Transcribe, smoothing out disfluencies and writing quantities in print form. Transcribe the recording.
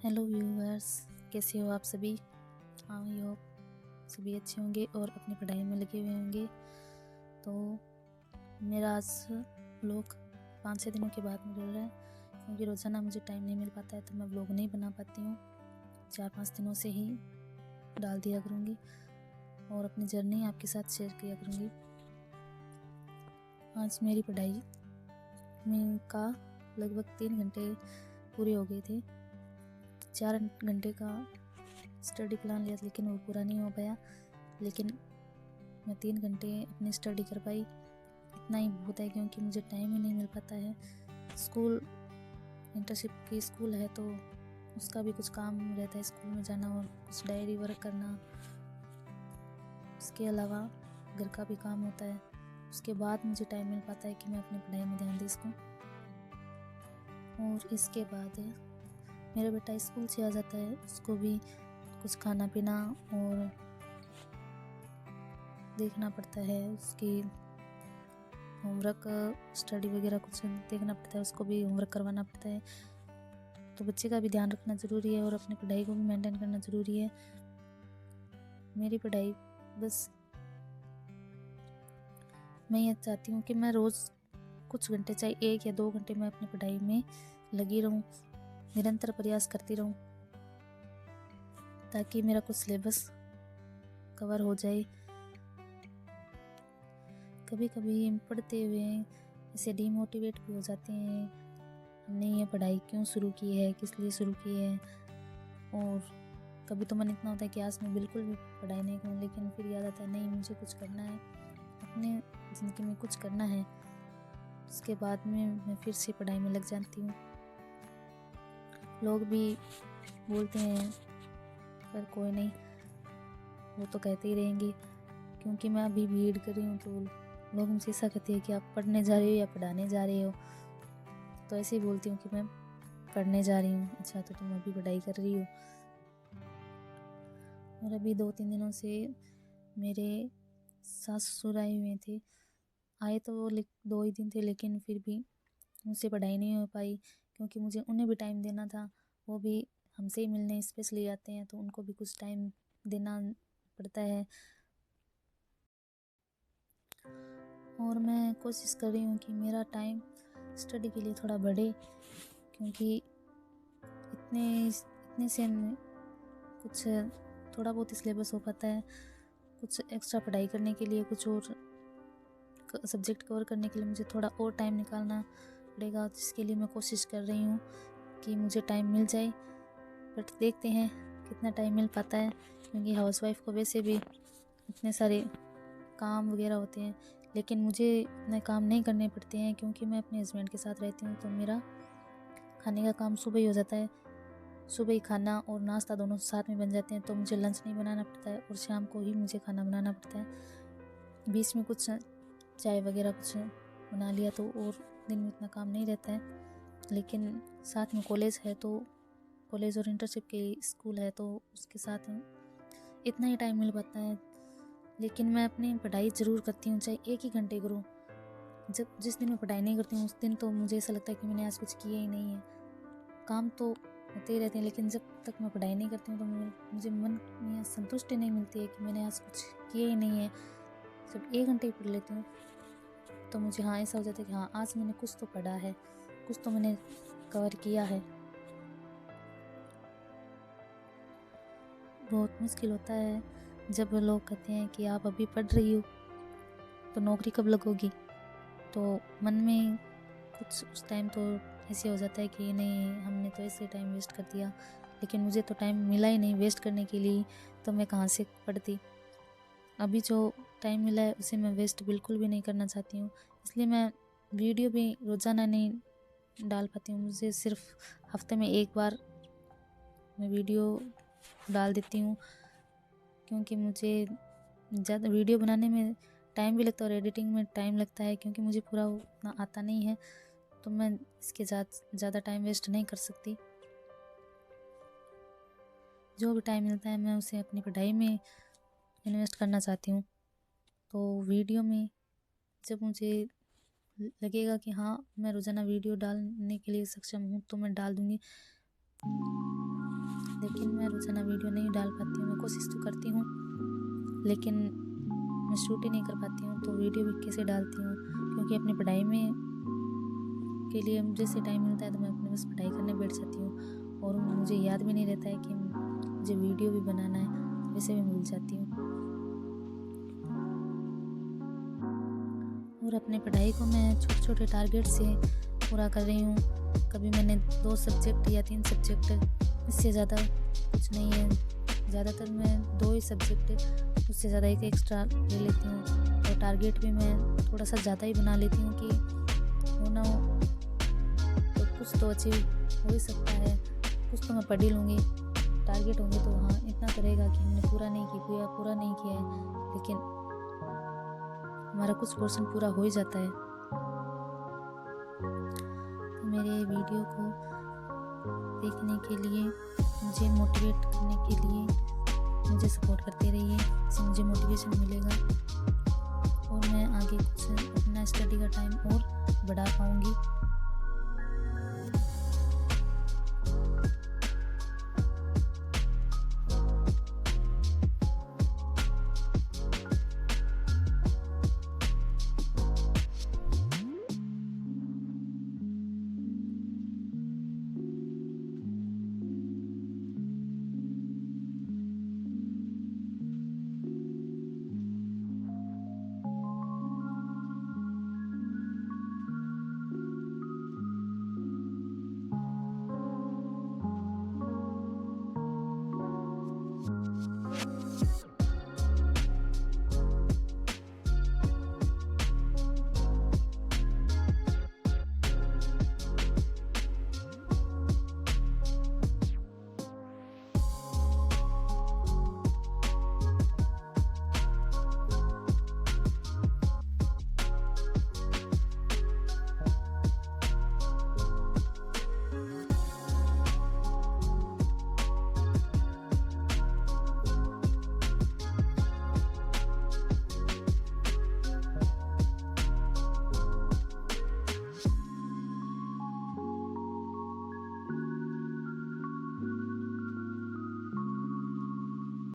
Hello viewers, कैसे हो आप सभी। आई होप सभी अच्छे होंगे और अपनी पढ़ाई में लगे हुए होंगे। तो मेरा आज व्लॉग 5-6 दिनों के बाद मिल रहा है, क्योंकि रोज़ाना मुझे टाइम नहीं मिल पाता है, तो मैं व्लॉग नहीं बना पाती हूँ। 4-5 दिनों से ही डाल दिया करूँगी और अपनी जर्नी आपके साथ शेयर किया करूँगी। आज मेरी पढ़ाई में का लगभग 3 घंटे पूरे हो गए थे। 4 घंटे का स्टडी प्लान लिया, लेकिन वो पूरा नहीं हो पाया। लेकिन मैं 3 घंटे अपनी स्टडी कर पाई, इतना ही बहुत है, क्योंकि मुझे टाइम ही नहीं मिल पाता है। स्कूल इंटर्नशिप की स्कूल है, तो उसका भी कुछ काम रहता है, स्कूल में जाना और कुछ डायरी वर्क करना। उसके अलावा घर का भी काम होता है। उसके बाद मुझे टाइम मिल पाता है कि मैं अपनी पढ़ाई में ध्यान दे सकूँ। और इसके बाद मेरा बेटा स्कूल से आ जाता है, उसको भी कुछ खाना पीना और देखना पड़ता है, उसकी होमवर्क स्टडी वगैरह कुछ देखना पड़ता है, उसको भी होमवर्क करवाना पड़ता है। तो बच्चे का भी ध्यान रखना ज़रूरी है और अपनी पढ़ाई को भी मेंटेन करना ज़रूरी है। मेरी पढ़ाई बस मैं ये चाहती हूँ कि मैं रोज़ कुछ घंटे, चाहे 1 या 2 घंटे, मैं अपनी पढ़ाई में लगी रहूँ, निरंतर प्रयास करती रहूँ, ताकि मेरा कुछ सिलेबस कवर हो जाए। कभी कभी हम पढ़ते हुए ऐसे डिमोटिवेट भी हो जाते हैं, हमने ये पढ़ाई क्यों शुरू की है, किस लिए शुरू की है। और कभी तो मन इतना होता है कि आज मैं बिल्कुल भी पढ़ाई नहीं करूँ, लेकिन फिर याद आता है नहीं, मुझे कुछ करना है, अपने ज़िंदगी में कुछ करना है। उसके बाद में मैं फिर से पढ़ाई में लग जाती हूँ। लोग भी बोलते हैं, पर कोई नहीं, वो तो कहते ही रहेंगे, क्योंकि मैं अभी बीएड कर रही हूँ, तो लोग मुझसे ऐसा कहते हैं कि आप पढ़ने जा रहे हो या पढ़ाने जा रहे हो। तो ऐसे ही बोलती हूँ कि मैं पढ़ने जा रही हूँ। अच्छा, तो तुम अभी पढ़ाई कर रही हो। और अभी 2-3 दिनों से मेरे सास ससुर आए हुए थे। आए तो वो 2 ही दिन थे, लेकिन फिर भी मुझसे पढ़ाई नहीं हो पाई, क्योंकि मुझे उन्हें भी टाइम देना था। वो भी हमसे ही मिलने स्पेशली आते हैं, तो उनको भी कुछ टाइम देना पड़ता है। और मैं कोशिश कर रही हूँ कि मेरा टाइम स्टडी के लिए थोड़ा बढ़े, क्योंकि इतने से कुछ थोड़ा बहुत सिलेबस हो पाता है। कुछ एक्स्ट्रा पढ़ाई करने के लिए, कुछ और सब्जेक्ट कवर करने के लिए मुझे थोड़ा और टाइम निकालना पड़ेगा, जिसके लिए मैं कोशिश कर रही हूँ कि मुझे टाइम मिल जाए। बट देखते हैं कितना टाइम मिल पाता है, क्योंकि हाउसवाइफ को वैसे भी इतने सारे काम वगैरह होते हैं, लेकिन मुझे इतने काम नहीं करने पड़ते हैं, क्योंकि मैं अपने हस्बैंड के साथ रहती हूँ। तो मेरा खाने का काम सुबह ही हो जाता है, सुबह ही खाना और नाश्ता दोनों साथ में बन जाते हैं, तो मुझे लंच नहीं बनाना पड़ता है और शाम को ही मुझे खाना बनाना पड़ता है। बीच में कुछ चाय वगैरह कुछ बना लिया, तो और दिन में इतना काम नहीं रहता है। लेकिन साथ में कॉलेज है, तो कॉलेज और इंटर्नशिप के स्कूल है, तो उसके साथ इतना ही टाइम मिल पाता है। लेकिन मैं अपनी पढ़ाई ज़रूर करती हूँ, चाहे 1 ही घंटे करूँ। जिस दिन मैं पढ़ाई नहीं करती हूँ, उस दिन तो मुझे ऐसा लगता है कि मैंने आज कुछ किया ही नहीं है। काम तो होते ही रहते हैं, लेकिन जब तक मैं पढ़ाई नहीं करती हूँ, तो मुझे मन में संतुष्टि नहीं मिलती है कि मैंने आज कुछ किया ही नहीं है। जब 1 घंटे ही पढ़ लेती हूँ, तो मुझे ऐसा हो जाता है कि आज मैंने कुछ तो पढ़ा है, कुछ तो मैंने कवर किया है। बहुत मुश्किल होता है जब लोग कहते हैं कि आप अभी पढ़ रही हो, तो नौकरी कब लगोगी। तो मन में कुछ उस टाइम तो ऐसे हो जाता है कि नहीं, हमने तो ऐसे टाइम वेस्ट कर दिया, लेकिन मुझे तो टाइम मिला ही नहीं वेस्ट करने के लिए, तो मैं कहाँ से पढ़ती। अभी जो टाइम मिला है उसे मैं वेस्ट बिल्कुल भी नहीं करना चाहती हूँ, इसलिए मैं वीडियो भी रोज़ाना नहीं डाल पाती हूँ। मुझे सिर्फ हफ्ते में 1 बार मैं वीडियो डाल देती हूँ, क्योंकि मुझे ज़्यादा वीडियो बनाने में टाइम भी लगता है और एडिटिंग में टाइम लगता है, क्योंकि मुझे पूरा उतना आता नहीं है, तो मैं इसके ज़्यादा टाइम वेस्ट नहीं कर सकती। जो भी टाइम मिलता है मैं उसे अपनी पढ़ाई में इन्वेस्ट करना चाहती हूँ। तो वीडियो में जब मुझे लगेगा कि मैं रोज़ाना वीडियो डालने के लिए सक्षम हूँ, तो मैं डाल दूँगी। लेकिन मैं रोज़ाना वीडियो नहीं डाल पाती हूँ। मैं कोशिश तो करती हूँ लेकिन मैं शूट ही नहीं कर पाती हूँ, तो वीडियो भी कैसे डालती हूँ, क्योंकि अपनी पढ़ाई में के लिए जैसे टाइम मिलता है तो मैं अपने बस पढ़ाई करने बैठ जाती हूँ और मुझे याद भी नहीं रहता है कि मुझे वीडियो भी बनाना है, तो वैसे भी भूल जाती हूँ। और अपनी पढ़ाई को मैं छोटे छोटे टारगेट से पूरा कर रही हूँ। कभी मैंने 2 सब्जेक्ट या 3 सब्जेक्ट, इससे ज़्यादा कुछ नहीं है, ज़्यादातर मैं 2 ही सब्जेक्ट, उससे ज़्यादा एक एक्स्ट्रा ले लेती हूँ। और टारगेट भी मैं थोड़ा सा ज़्यादा ही बना लेती हूँ कि हो ना हो तो कुछ तो अचीव हो ही सकता है, कुछ तो मैं पढ़ ही लूँगी। टारगेट होंगे तो हाँ इतना तो रहेगा कि हमने पूरा नहीं किया है, लेकिन हमारा कुछ पोर्शन पूरा हो ही जाता है। तो मेरे वीडियो को देखने के लिए, मुझे मोटिवेट करने के लिए मुझे सपोर्ट करते रहिए, इससे मुझे मोटिवेशन मिलेगा और मैं आगे कुछ अपना स्टडी का टाइम और बढ़ा पाऊँगी।